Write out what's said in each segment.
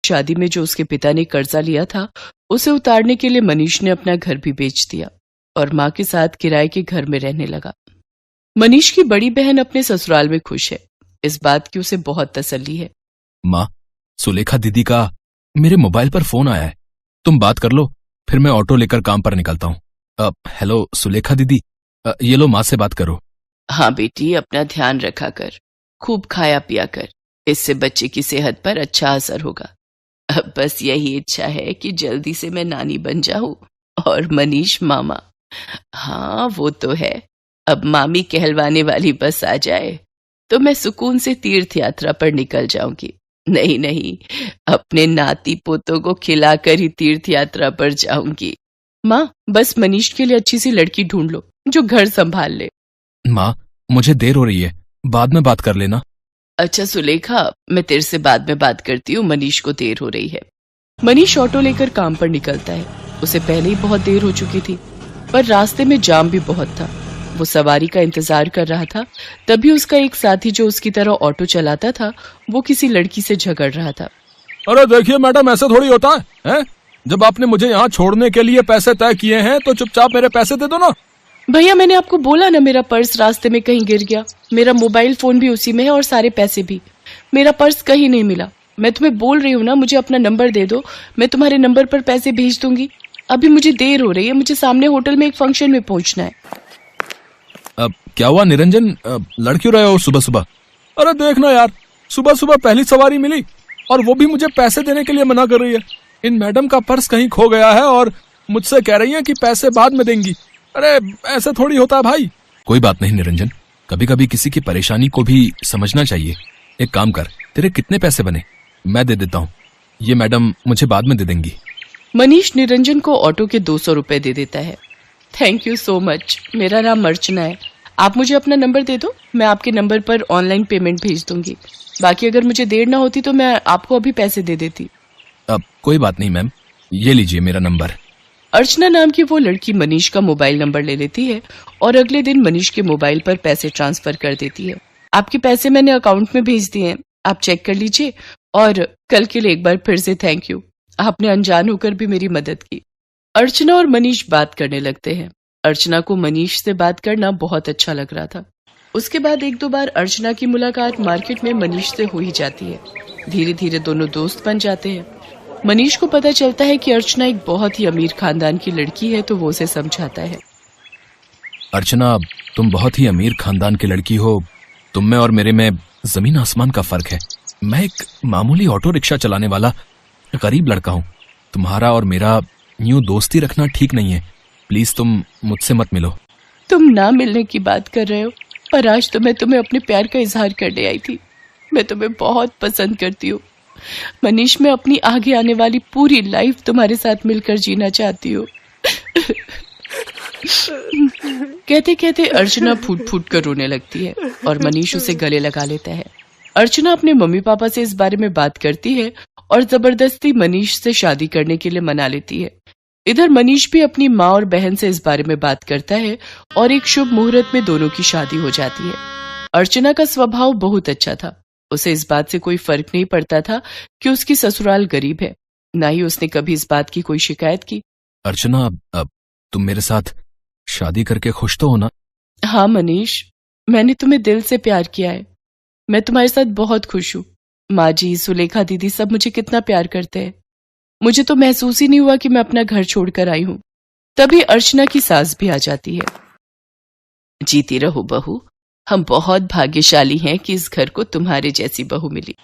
शादी में जो उसके पिता ने कर्जा लिया था उसे उतारने के लिए मनीष ने अपना घर भी बेच दिया और माँ के साथ किराए के घर में रहने लगा। मनीष की बड़ी बहन अपने ससुराल में खुश है। इस बात की उसे बहुत तसल्ली है। माँ, सुलेखा दीदी का मेरे मोबाइल पर फोन आया है, तुम बात कर लो, फिर मैं ऑटो लेकर काम पर निकलता हूँ। हेलो सुलेखा दीदी, ये लो माँ से बात करो। हाँ बेटी, अपना ध्यान रखा कर, खूब खाया पिया कर, इससे बच्चे की सेहत पर अच्छा असर होगा। अब बस यही इच्छा है कि जल्दी से मैं नानी बन जाऊं और मनीष मामा। हाँ वो तो है, अब मामी कहलवाने वाली बस आ जाए तो मैं सुकून से तीर्थ यात्रा पर निकल जाऊंगी। नहीं नहीं, अपने नाती पोतों को खिलाकर ही तीर्थ यात्रा पर जाऊंगी। माँ, बस मनीष के लिए अच्छी सी लड़की ढूंढ लो जो घर संभाल ले। माँ, मुझे देर हो रही है, बाद में बात कर लेना। अच्छा सुलेखा, मैं तेरे से बाद में बात करती हूँ, मनीष को देर हो रही है। मनीष ऑटो लेकर काम पर निकलता है। उसे पहले ही बहुत देर हो चुकी थी, पर रास्ते में जाम भी बहुत था। वो सवारी का इंतजार कर रहा था, तभी उसका एक साथी जो उसकी तरह ऑटो चलाता था वो किसी लड़की से झगड़ रहा था। अरे देखिए मैडम, ऐसा थोड़ी होता है? जब आपने मुझे यहाँ छोड़ने के लिए पैसे तय किए हैं तो चुपचाप मेरे पैसे दे दो ना। भैया, मैंने आपको बोला ना, मेरा पर्स रास्ते में कहीं गिर गया। मेरा मोबाइल फोन भी उसी में है और सारे पैसे भी। मेरा पर्स कहीं नहीं मिला। मैं तुम्हें बोल रही हूँ ना, मुझे अपना नंबर दे दो, मैं तुम्हारे नंबर पर पैसे भेज दूंगी। अभी मुझे देर हो रही है, मुझे सामने होटल में एक फंक्शन में पहुंचना है। अब क्या हुआ निरंजन, लड़ क्यों रहे हो सुबह सुबह? अरे देखना यार, सुबह सुबह पहली सवारी मिली और वो भी मुझे पैसे देने के लिए मना कर रही है। इन मैडम का पर्स कहीं खो गया है और मुझसे कह रही है कि पैसे बाद में देंगी। अरे ऐसा थोड़ी होता है भाई। कोई बात नहीं निरंजन, कभी कभी किसी की परेशानी को भी समझना चाहिए। एक काम कर, तेरे कितने पैसे बने मैं दे देता हूँ, ये मैडम मुझे बाद में दे देंगी। मनीष निरंजन को ऑटो के 200 रुपए दे देता है। Thank you so much. मेरा नाम अर्चना है, आप मुझे अपना नंबर दे दो, मैं आपके नंबर पर ऑनलाइन पेमेंट भेज दूंगी। बाकी अगर मुझे देर ना होती तो मैं आपको अभी पैसे दे देती। अब कोई बात नहीं मैम, ये लीजिए मेरा नंबर। अर्चना नाम की वो लड़की मनीष का मोबाइल नंबर ले लेती है और अगले दिन मनीष के मोबाइल पर पैसे ट्रांसफर कर देती है। आपके पैसे मैंने अकाउंट में भेज दिए हैं, आप चेक कर लीजिए। और कल के लिए एक बार फिर से थैंक यू, आपने अनजान होकर भी मेरी मदद की। अर्चना और मनीष बात करने लगते हैं। अर्चना को मनीष से बात करना बहुत अच्छा लग रहा था। उसके बाद एक दो बार अर्चना की मुलाकात मार्केट में मनीष से हो ही जाती है। धीरे धीरे दोनों दोस्त बन जाते हैं। मनीष को पता चलता है कि अर्चना एक बहुत ही अमीर खानदान की लड़की है, तो वो उसे समझाता है। अर्चना, तुम बहुत ही अमीर खानदान की लड़की हो, तुम में और मेरे में जमीन आसमान का फर्क है। मैं एक मामूली ऑटो रिक्शा चलाने वाला गरीब लड़का हूँ। तुम्हारा और मेरा यूं दोस्ती रखना ठीक नहीं है, प्लीज तुम मुझसे मत मिलो। तुम ना मिलने की बात कर रहे हो, पर आज तो मैं तुम्हें अपने प्यार का इजहार करने आई थी। मैं तुम्हें बहुत पसंद करती हूँ मनीष, मैं अपनी आगे आने वाली पूरी लाइफ तुम्हारे साथ मिलकर जीना चाहती हूँ। कहते कहते अर्चना फूट फूट कर रोने लगती है और मनीष उसे गले लगा लेता है। अर्चना अपने मम्मी पापा से इस बारे में बात करती है और जबरदस्ती मनीष से शादी करने के लिए मना लेती है। इधर मनीष भी अपनी माँ और बहन से इस बारे में बात करता है और एक शुभ मुहूर्त में दोनों की शादी हो जाती है। अर्चना का स्वभाव बहुत अच्छा था। उसे इस बात से कोई फर्क नहीं पड़ता था कि उसकी ससुराल गरीब है, ना ही उसने कभी इस बात की कोई शिकायत की। अर्चना, तुम मेरे साथ शादी करके खुश तो हो ना? हाँ मनीष, मैंने तुम्हें दिल से प्यार किया है। मैं तुम्हारे साथ बहुत खुश हूँ। माँ जी, सुलेखा दीदी सब मुझे कितना प्यार करते हैं। मुझे तो महसूस ही नहीं हुआ कि मैं अपना घर छोड़कर आई हूँ। तभी अर्चना की सास भी आ जाती है। जीती रहो बहू, हम बहुत भाग्यशाली हैं कि इस घर को तुम्हारे जैसी बहू मिली।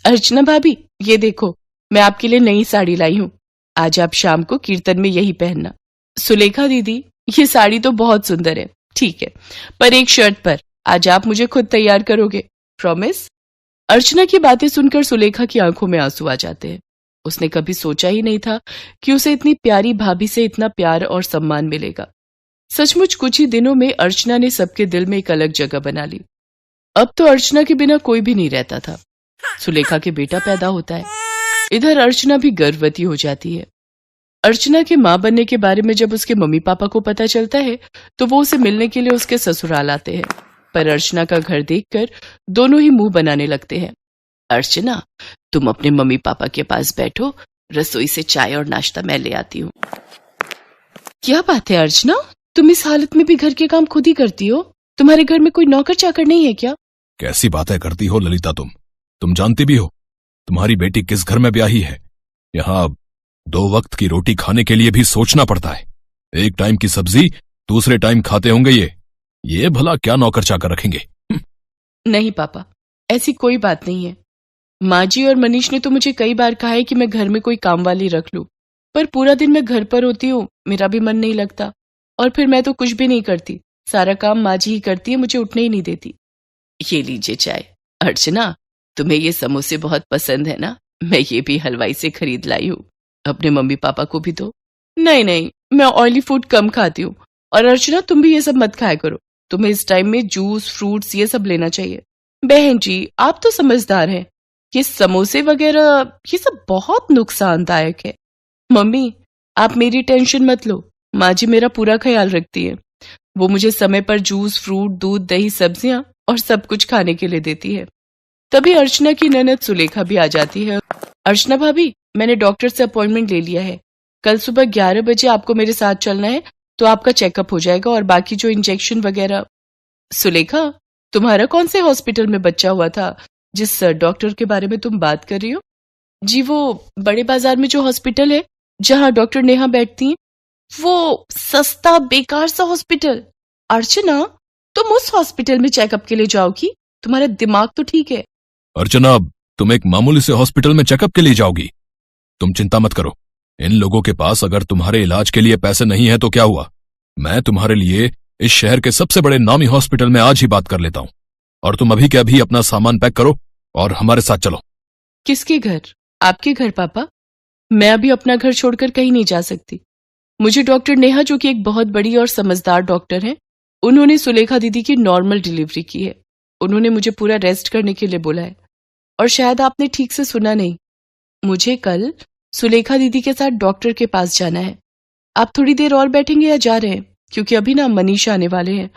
अर्चना भाभी, ये देखो, मैं आपके लिए नई साड़ी लाई हूँ। आज आप शाम को कीर्तन में यही पहनना। सुलेखा दीदी, ये साड़ी तो बहुत सुंदर है, ठीक है, पर एक शर्त पर, आज आप मुझे खुद तैयार करोगे, प्रॉमिस? अर्चना की बातें सुनकर सुलेखा की आंखों में आंसू आ जाते हैं। उसने कभी सोचा ही नहीं था कि उसे इतनी प्यारी भाभी से इतना प्यार और सम्मान मिलेगा। सचमुच कुछ ही दिनों में अर्चना ने सबके दिल में एक अलग जगह बना ली। अब तो अर्चना के बिना कोई भी नहीं रहता था। सुलेखा के बेटा पैदा होता है। इधर अर्चना भी गर्भवती हो जाती है। अर्चना के मां बनने के बारे में जब उसके मम्मी पापा को पता चलता है तो वो उसे मिलने के लिए उसके ससुराल आते हैं, पर अर्चना का घर देखकर दोनों ही मुंह बनाने लगते हैं। अर्चना, तुम अपने मम्मी पापा के पास बैठो, रसोई से चाय और नाश्ता मैं ले आती हूँ। क्या बात है अर्चना, तुम इस हालत में भी घर के काम खुद ही करती हो? तुम्हारे घर में कोई नौकर चाकर नहीं है क्या? कैसी बातें करती हो ललिता तुम जानती भी हो तुम्हारी बेटी किस घर में ब्याही है। यहाँ 2 वक्त की रोटी खाने के लिए भी सोचना पड़ता है। एक टाइम की सब्जी दूसरे टाइम खाते होंगे ये भला क्या नौकर चाकर रखेंगे? नहीं पापा, ऐसी कोई बात नहीं है। माँ जी और मनीष ने तो मुझे कई बार कहा है कि मैं घर में कोई काम वाली रख लूं, पर पूरा दिन मैं घर पर होती हूँ, मेरा भी मन नहीं लगता, और फिर मैं तो कुछ भी नहीं करती, सारा काम माँ जी ही करती है, मुझे उठने ही नहीं देती। ये लीजिए चाय। अर्चना, तुम्हें ये समोसे बहुत पसंद है ना? मैं ये भी हलवाई से खरीद लाई हूँ, अपने मम्मी पापा को भी दो। नहीं नहीं, मैं ऑयली फूड कम खाती हूँ। और अर्चना, तुम भी ये सब मत खाया करो, तुम्हें इस टाइम में जूस फ्रूट्स ये सब लेना चाहिए। बहन जी, आप तो समझदार हैं, ये समोसे वगैरह ये सब बहुत नुकसानदायक है। मम्मी, आप मेरी टेंशन मत लो, माँ जी मेरा पूरा ख्याल रखती है। वो मुझे समय पर जूस फ्रूट दूध दही सब्जियां और सब कुछ खाने के लिए देती है। तभी अर्चना की ननद सुलेखा भी आ जाती है। अर्चना भाभी, मैंने डॉक्टर से अपॉइंटमेंट ले लिया है, कल सुबह 11 बजे आपको मेरे साथ चलना है, तो आपका चेकअप हो जाएगा और बाकी जो इंजेक्शन वगैरह। सुलेखा, तुम्हारा कौन से हॉस्पिटल में बच्चा हुआ था जिस डॉक्टर के बारे में तुम बात कर रही हो? जी, वो बड़े बाजार में जो हॉस्पिटल है जहां डॉक्टर नेहा बैठती हैं, वो सस्ता बेकार सा हॉस्पिटल। अर्चना, तुम उस हॉस्पिटल में चेकअप के लिए जाओगी? तुम्हारा दिमाग तो ठीक है। अर्चना, तुम एक मामूली से हॉस्पिटल में चेकअप के लिए जाओगी? तुम चिंता मत करो, इन लोगों के पास अगर तुम्हारे इलाज के लिए पैसे नहीं है तो क्या हुआ, मैं तुम्हारे लिए इस शहर के सबसे बड़े नामी हॉस्पिटल में आज ही बात कर लेता हूं। और तुम अभी के अभी अपना सामान पैक करो और हमारे साथ चलो। किसके घर? आपके घर पापा? मैं अभी अपना घर छोड़कर कहीं नहीं जा सकती। मुझे डॉक्टर नेहा, जो कि एक बहुत बड़ी और समझदार डॉक्टर है, उन्होंने सुलेखा दीदी की नॉर्मल डिलीवरी की है। उन्होंने मुझे पूरा रेस्ट करने के लिए बोला है। और शायद आपने ठीक से सुना नहीं, मुझे कल सुलेखा दीदी के साथ डॉक्टर के पास जाना है। आप थोड़ी देर और बैठेंगे या जा रहे हैं? क्योंकि अभी ना मनीष आने वाले हैं।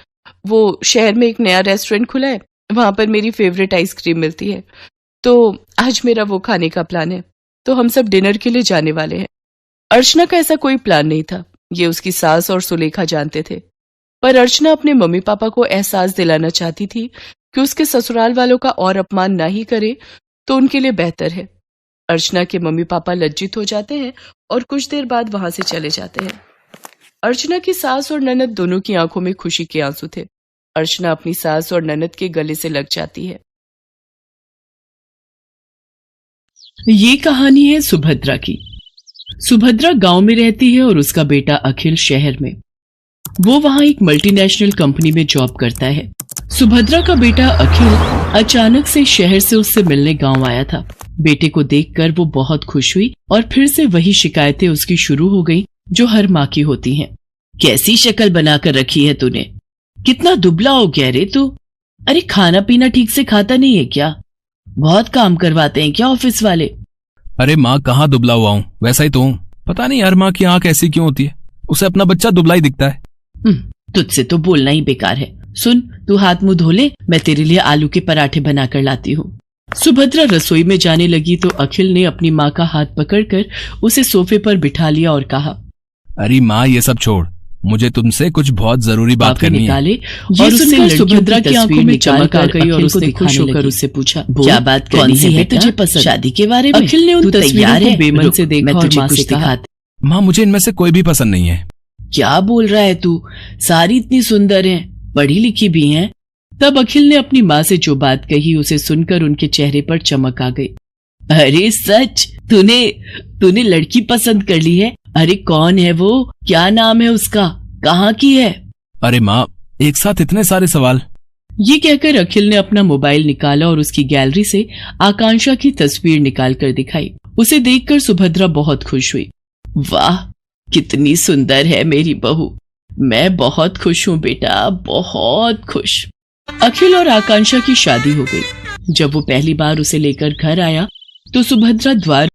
वो शहर में एक नया रेस्टोरेंट खुला है, वहां पर मेरी फेवरेट आइसक्रीम मिलती है, तो आज मेरा वो खाने का प्लान है, तो हम सब डिनर के लिए जाने वाले हैं। अर्चना का ऐसा कोई प्लान नहीं था, ये उसकी सास और सुलेखा जानते थे, पर अर्चना अपने मम्मी पापा को एहसास दिलाना चाहती थी कि उसके ससुराल वालों का और अपमान ना ही करे तो उनके लिए बेहतर है। अर्चना के मम्मी पापा लज्जित हो जाते हैं और कुछ देर बाद वहां से चले जाते हैं। अर्चना की सास और ननद दोनों की आंखों में खुशी के आंसू थे। अर्चना अपनी सास और ननद के गले से लग जाती है। ये कहानी है सुभद्रा की। सुभद्रा गांव में रहती है और उसका बेटा अखिल शहर में। वो वहां एक मल्टीनेशनल कंपनी में जॉब करता है। सुभद्रा का बेटा अखिल अचानक से शहर से उससे मिलने गांव आया था। बेटे को देखकर वो बहुत खुश हुई और फिर से वही शिकायतें उसकी शुरू हो गई जो हर माँ की होती हैं। कैसी शक्ल बनाकर रखी है तूने? कितना दुबला हो गया रे तू? अरे खाना पीना ठीक से खाता नहीं है क्या? बहुत काम करवाते हैं क्या ऑफिस वाले? अरे माँ, कहाँ दुबला हुआ हूँ, वैसा ही तो हूँ। पता नहीं यार माँ की आंख ऐसी क्यों होती है, उसे अपना बच्चा दुबला ही दिखता है। तुझसे तो बोलना ही बेकार है। सुन, तू हाथ मुंह धो ले, मैं तेरे लिए आलू के पराठे बनाकर लाती हूँ। सुभद्रा रसोई में जाने लगी तो अखिल ने अपनी माँ का हाथ पकड़कर उसे सोफे पर बिठा लिया और कहा, अरे माँ, ये सब छोड़, मुझे तुमसे कुछ बहुत जरूरी बात करनी निकाले है। और उससे सुभद्रा की आंखों में चमक आ गई और उसने खुश होकर उससे पूछा, क्या बात करनी है तुझे पसंद? शादी के बारे में? अखिल ने उन तस्वीरों को बेमन से देखा और माँ से कहा, माँ, मुझे इनमें से कोई भी पसंद नहीं है। क्या बोल रहा है तू? सारी इतनी सुंदर हैं, पढ़ी लिखी भी हैं। तब अखिल ने अपनी माँ से जो बात कही उसे सुनकर उनके चेहरे पर चमक आ गई। अरे सच, तूने लड़की पसंद कर ली है? अरे कौन है वो? क्या नाम है उसका? कहाँ की है? अरे माँ, एक साथ इतने सारे सवाल। ये कहकर अखिल ने अपना मोबाइल निकाला और उसकी गैलरी से आकांक्षा की तस्वीर निकाल कर दिखाई। उसे देखकर सुभद्रा बहुत खुश हुई। वाह, कितनी सुंदर है मेरी बहू। मैं बहुत खुश हूँ बेटा, बहुत खुश। अखिल और आकांक्षा की शादी हो गई। जब वो पहली बार उसे लेकर घर आया तो सुभद्रा द्वार